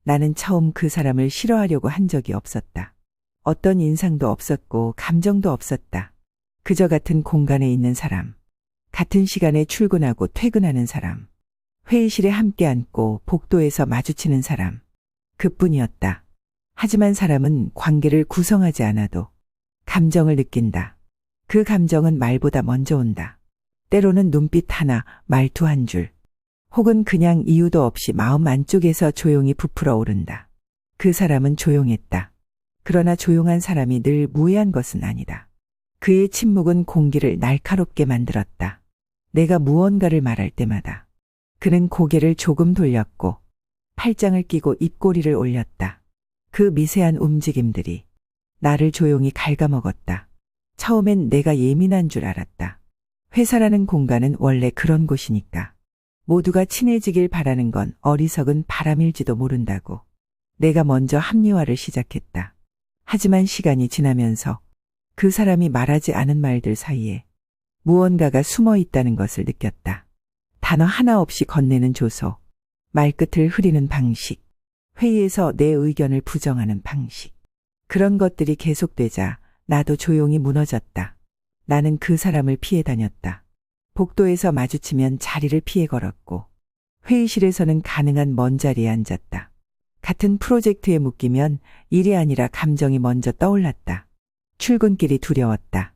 나는 처음 그 사람을 싫어하려고 한 적이 없었다. 어떤 인상도 없었고 감정도 없었다. 그저 같은 공간에 있는 사람, 같은 시간에 출근하고 퇴근하는 사람, 회의실에 함께 앉고 복도에서 마주치는 사람, 그뿐이었다. 하지만 사람은 관계를 구성하지 않아도 감정을 느낀다. 그 감정은 말보다 먼저 온다. 때로는 눈빛 하나, 말투 한 줄, 혹은 그냥 이유도 없이 마음 안쪽에서 조용히 부풀어 오른다. 그 사람은 조용했다. 그러나 조용한 사람이 늘 무해한 것은 아니다. 그의 침묵은 공기를 날카롭게 만들었다. 내가 무언가를 말할 때마다 그는 고개를 조금 돌렸고 팔짱을 끼고 입꼬리를 올렸다. 그 미세한 움직임들이 나를 조용히 갉아먹었다. 처음엔 내가 예민한 줄 알았다. 회사라는 공간은 원래 그런 곳이니까. 모두가 친해지길 바라는 건 어리석은 바람일지도 모른다고. 내가 먼저 합리화를 시작했다. 하지만 시간이 지나면서 그 사람이 말하지 않은 말들 사이에 무언가가 숨어 있다는 것을 느꼈다. 단어 하나 없이 건네는 조소, 말끝을 흐리는 방식, 회의에서 내 의견을 부정하는 방식. 그런 것들이 계속되자 나도 조용히 무너졌다. 나는 그 사람을 피해 다녔다. 복도에서 마주치면 자리를 피해 걸었고 회의실에서는 가능한 먼 자리에 앉았다. 같은 프로젝트에 묶이면 일이 아니라 감정이 먼저 떠올랐다. 출근길이 두려웠다.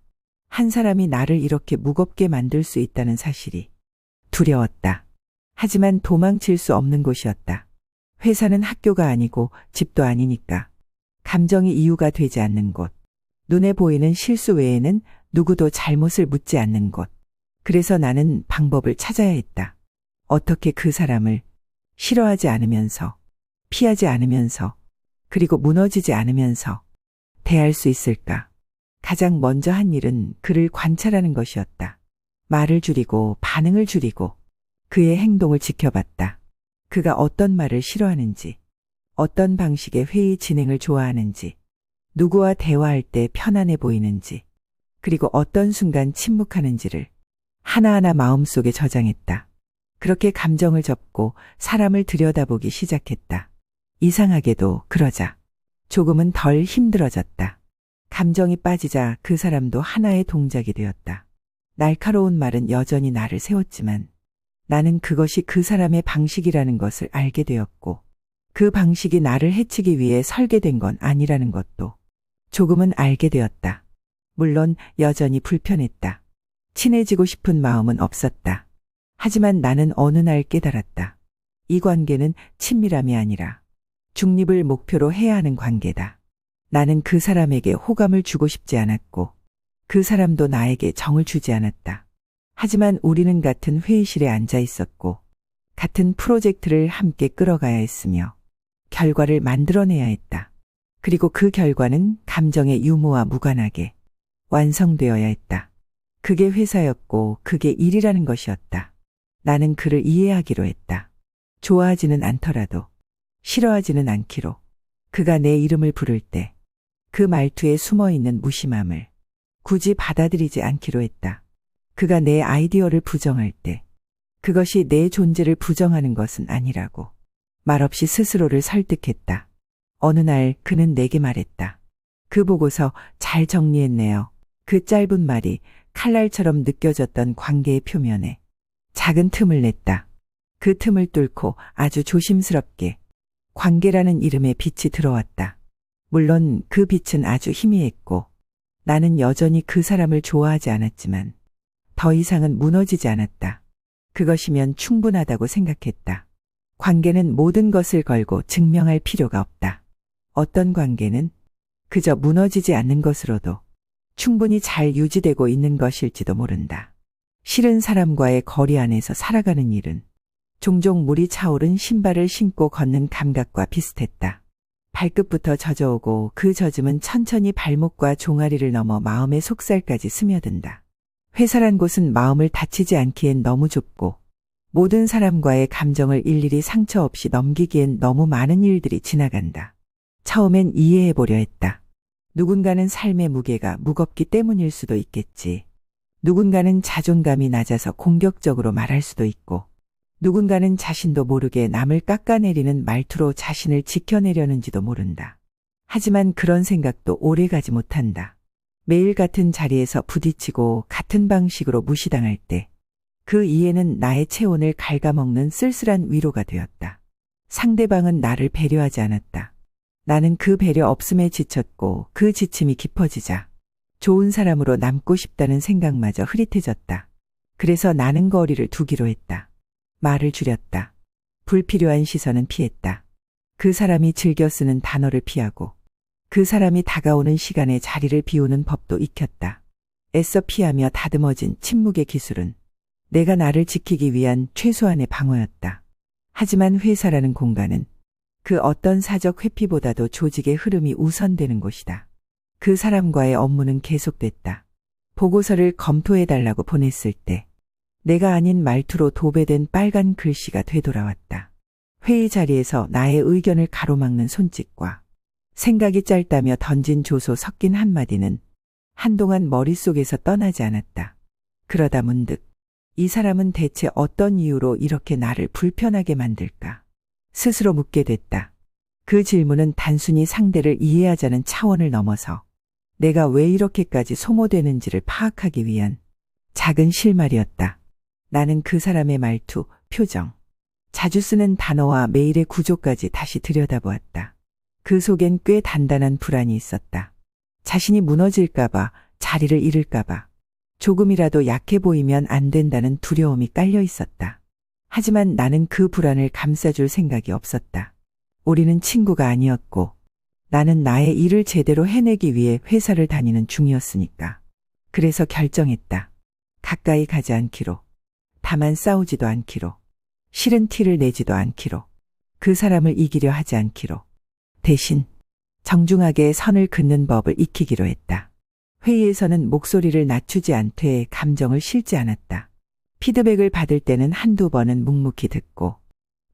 한 사람이 나를 이렇게 무겁게 만들 수 있다는 사실이 두려웠다. 하지만 도망칠 수 없는 곳이었다. 회사는 학교가 아니고 집도 아니니까. 감정이 이유가 되지 않는 곳. 눈에 보이는 실수 외에는 누구도 잘못을 묻지 않는 곳. 그래서 나는 방법을 찾아야 했다. 어떻게 그 사람을 싫어하지 않으면서, 피하지 않으면서, 그리고 무너지지 않으면서 대할 수 있을까? 가장 먼저 한 일은 그를 관찰하는 것이었다. 말을 줄이고 반응을 줄이고 그의 행동을 지켜봤다. 그가 어떤 말을 싫어하는지, 어떤 방식의 회의 진행을 좋아하는지, 누구와 대화할 때 편안해 보이는지, 그리고 어떤 순간 침묵하는지를 하나하나 마음속에 저장했다. 그렇게 감정을 접고 사람을 들여다보기 시작했다. 이상하게도 그러자 조금은 덜 힘들어졌다. 감정이 빠지자 그 사람도 하나의 동작이 되었다. 날카로운 말은 여전히 나를 세웠지만 나는 그것이 그 사람의 방식이라는 것을 알게 되었고 그 방식이 나를 해치기 위해 설계된 건 아니라는 것도 조금은 알게 되었다. 물론 여전히 불편했다. 친해지고 싶은 마음은 없었다. 하지만 나는 어느 날 깨달았다. 이 관계는 친밀함이 아니라 중립을 목표로 해야 하는 관계다. 나는 그 사람에게 호감을 주고 싶지 않았고 그 사람도 나에게 정을 주지 않았다. 하지만 우리는 같은 회의실에 앉아 있었고 같은 프로젝트를 함께 끌어가야 했으며 결과를 만들어내야 했다. 그리고 그 결과는 감정의 유무와 무관하게 완성되어야 했다. 그게 회사였고 그게 일이라는 것이었다. 나는 그를 이해하기로 했다. 좋아하지는 않더라도 싫어하지는 않기로. 그가 내 이름을 부를 때 그 말투에 숨어있는 무심함을 굳이 받아들이지 않기로 했다. 그가 내 아이디어를 부정할 때 그것이 내 존재를 부정하는 것은 아니라고 말없이 스스로를 설득했다. 어느 날 그는 내게 말했다. 그 보고서 잘 정리했네요. 그 짧은 말이 칼날처럼 느껴졌던 관계의 표면에 작은 틈을 냈다. 그 틈을 뚫고 아주 조심스럽게 관계라는 이름의 빛이 들어왔다. 물론 그 빛은 아주 희미했고 나는 여전히 그 사람을 좋아하지 않았지만 더 이상은 무너지지 않았다. 그것이면 충분하다고 생각했다. 관계는 모든 것을 걸고 증명할 필요가 없다. 어떤 관계는 그저 무너지지 않는 것으로도 충분히 잘 유지되고 있는 것일지도 모른다. 싫은 사람과의 거리 안에서 살아가는 일은 종종 물이 차오른 신발을 신고 걷는 감각과 비슷했다. 발끝부터 젖어오고 그 젖음은 천천히 발목과 종아리를 넘어 마음의 속살까지 스며든다. 회사란 곳은 마음을 다치지 않기엔 너무 좁고 모든 사람과의 감정을 일일이 상처 없이 넘기기엔 너무 많은 일들이 지나간다. 처음엔 이해해보려 했다. 누군가는 삶의 무게가 무겁기 때문일 수도 있겠지. 누군가는 자존감이 낮아서 공격적으로 말할 수도 있고 누군가는 자신도 모르게 남을 깎아내리는 말투로 자신을 지켜내려는지도 모른다. 하지만 그런 생각도 오래가지 못한다. 매일 같은 자리에서 부딪히고 같은 방식으로 무시당할 때 그 이해는 나의 체온을 갉아먹는 쓸쓸한 위로가 되었다. 상대방은 나를 배려하지 않았다. 나는 그 배려 없음에 지쳤고 그 지침이 깊어지자 좋은 사람으로 남고 싶다는 생각마저 흐릿해졌다. 그래서 나는 거리를 두기로 했다. 말을 줄였다. 불필요한 시선은 피했다. 그 사람이 즐겨 쓰는 단어를 피하고 그 사람이 다가오는 시간에 자리를 비우는 법도 익혔다. 애써 피하며 다듬어진 침묵의 기술은 내가 나를 지키기 위한 최소한의 방어였다. 하지만 회사라는 공간은 그 어떤 사적 회피보다도 조직의 흐름이 우선되는 곳이다. 그 사람과의 업무는 계속됐다. 보고서를 검토해달라고 보냈을 때 내가 아닌 말투로 도배된 빨간 글씨가 되돌아왔다. 회의 자리에서 나의 의견을 가로막는 손짓과 생각이 짧다며 던진 조소 섞인 한마디는 한동안 머릿속에서 떠나지 않았다. 그러다 문득 이 사람은 대체 어떤 이유로 이렇게 나를 불편하게 만들까? 스스로 묻게 됐다. 그 질문은 단순히 상대를 이해하자는 차원을 넘어서 내가 왜 이렇게까지 소모되는지를 파악하기 위한 작은 실마리였다. 나는 그 사람의 말투, 표정, 자주 쓰는 단어와 메일의 구조까지 다시 들여다보았다. 그 속엔 꽤 단단한 불안이 있었다. 자신이 무너질까봐, 자리를 잃을까봐, 조금이라도 약해 보이면 안 된다는 두려움이 깔려 있었다. 하지만 나는 그 불안을 감싸줄 생각이 없었다. 우리는 친구가 아니었고 나는 나의 일을 제대로 해내기 위해 회사를 다니는 중이었으니까. 그래서 결정했다. 가까이 가지 않기로. 다만 싸우지도 않기로. 싫은 티를 내지도 않기로. 그 사람을 이기려 하지 않기로. 대신 정중하게 선을 긋는 법을 익히기로 했다. 회의에서는 목소리를 낮추지 않되 감정을 실지 않았다. 피드백을 받을 때는 한두 번은 묵묵히 듣고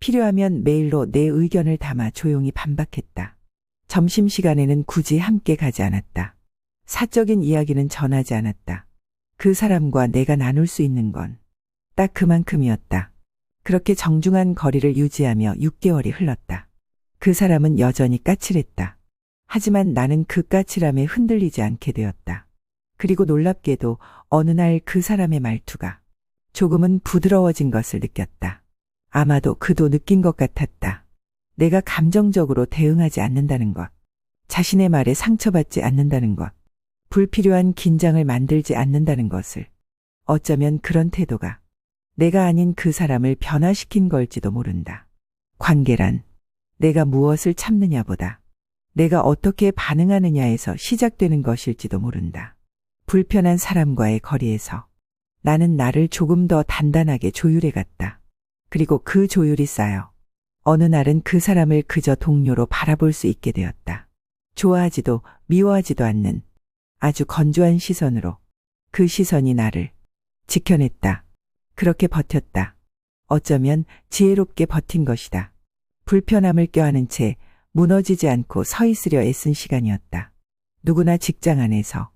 필요하면 메일로 내 의견을 담아 조용히 반박했다. 점심시간에는 굳이 함께 가지 않았다. 사적인 이야기는 전하지 않았다. 그 사람과 내가 나눌 수 있는 건 딱 그만큼이었다. 그렇게 정중한 거리를 유지하며 6개월이 흘렀다. 그 사람은 여전히 까칠했다. 하지만 나는 그 까칠함에 흔들리지 않게 되었다. 그리고 놀랍게도 어느 날 그 사람의 말투가 조금은 부드러워진 것을 느꼈다. 아마도 그도 느낀 것 같았다. 내가 감정적으로 대응하지 않는다는 것, 자신의 말에 상처받지 않는다는 것, 불필요한 긴장을 만들지 않는다는 것을. 어쩌면 그런 태도가 내가 아닌 그 사람을 변화시킨 걸지도 모른다. 관계란 내가 무엇을 참느냐보다 내가 어떻게 반응하느냐에서 시작되는 것일지도 모른다. 불편한 사람과의 거리에서 나는 나를 조금 더 단단하게 조율해 갔다. 그리고 그 조율이 쌓여 어느 날은 그 사람을 그저 동료로 바라볼 수 있게 되었다. 좋아하지도 미워하지도 않는 아주 건조한 시선으로 그 시선이 나를 지켜냈다. 그렇게 버텼다. 어쩌면 지혜롭게 버틴 것이다. 불편함을 껴안은 채 무너지지 않고 서 있으려 애쓴 시간이었다. 누구나 직장 안에서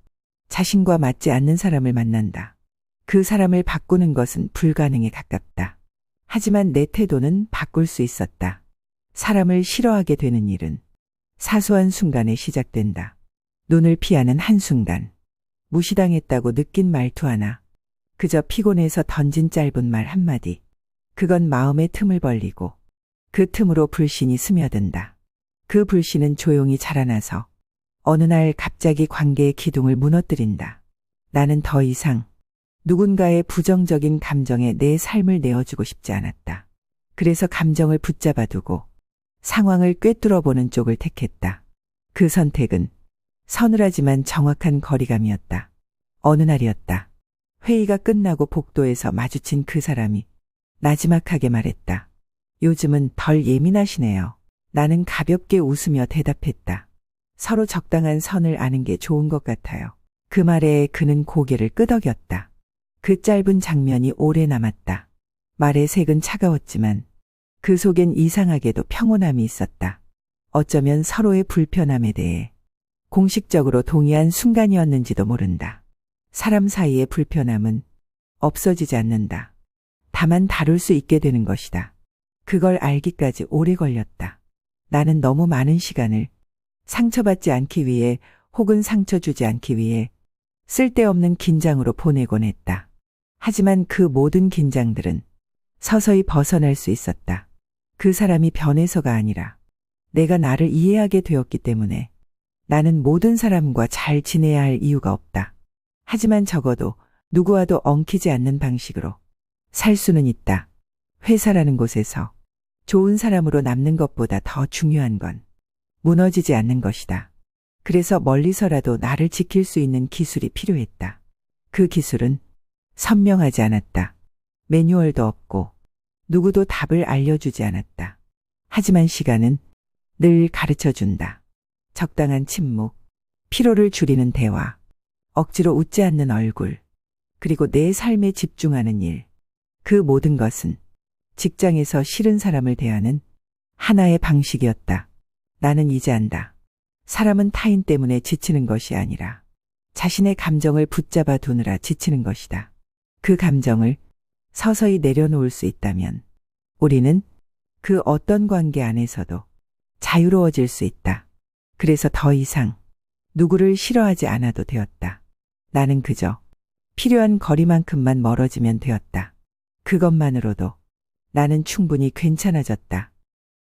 자신과 맞지 않는 사람을 만난다. 그 사람을 바꾸는 것은 불가능에 가깝다. 하지만 내 태도는 바꿀 수 있었다. 사람을 싫어하게 되는 일은 사소한 순간에 시작된다. 눈을 피하는 한순간, 무시당했다고 느낀 말투 하나, 그저 피곤해서 던진 짧은 말 한마디, 그건 마음의 틈을 벌리고 그 틈으로 불신이 스며든다. 그 불신은 조용히 자라나서 어느 날 갑자기 관계의 기둥을 무너뜨린다. 나는 더 이상 누군가의 부정적인 감정에 내 삶을 내어주고 싶지 않았다. 그래서 감정을 붙잡아두고 상황을 꿰뚫어보는 쪽을 택했다. 그 선택은 서늘하지만 정확한 거리감이었다. 어느 날이었다. 회의가 끝나고 복도에서 마주친 그 사람이 나지막하게 말했다. 요즘은 덜 예민하시네요. 나는 가볍게 웃으며 대답했다. 서로 적당한 선을 아는 게 좋은 것 같아요. 그 말에 그는 고개를 끄덕였다. 그 짧은 장면이 오래 남았다. 말의 색은 차가웠지만 그 속엔 이상하게도 평온함이 있었다. 어쩌면 서로의 불편함에 대해 공식적으로 동의한 순간이었는지도 모른다. 사람 사이의 불편함은 없어지지 않는다. 다만 다룰 수 있게 되는 것이다. 그걸 알기까지 오래 걸렸다. 나는 너무 많은 시간을 상처받지 않기 위해 혹은 상처 주지 않기 위해 쓸데없는 긴장으로 보내곤 했다. 하지만 그 모든 긴장들은 서서히 벗어날 수 있었다. 그 사람이 변해서가 아니라 내가 나를 이해하게 되었기 때문에 나는 모든 사람과 잘 지내야 할 이유가 없다. 하지만 적어도 누구와도 엉키지 않는 방식으로 살 수는 있다. 회사라는 곳에서 좋은 사람으로 남는 것보다 더 중요한 건 무너지지 않는 것이다. 그래서 멀리서라도 나를 지킬 수 있는 기술이 필요했다. 그 기술은 선명하지 않았다. 매뉴얼도 없고 누구도 답을 알려주지 않았다. 하지만 시간은 늘 가르쳐 준다. 적당한 침묵, 피로를 줄이는 대화, 억지로 웃지 않는 얼굴, 그리고 내 삶에 집중하는 일. 그 모든 것은 직장에서 싫은 사람을 대하는 하나의 방식이었다. 나는 이제 안다. 사람은 타인 때문에 지치는 것이 아니라 자신의 감정을 붙잡아 두느라 지치는 것이다. 그 감정을 서서히 내려놓을 수 있다면 우리는 그 어떤 관계 안에서도 자유로워질 수 있다. 그래서 더 이상 누구를 싫어하지 않아도 되었다. 나는 그저 필요한 거리만큼만 멀어지면 되었다. 그것만으로도 나는 충분히 괜찮아졌다.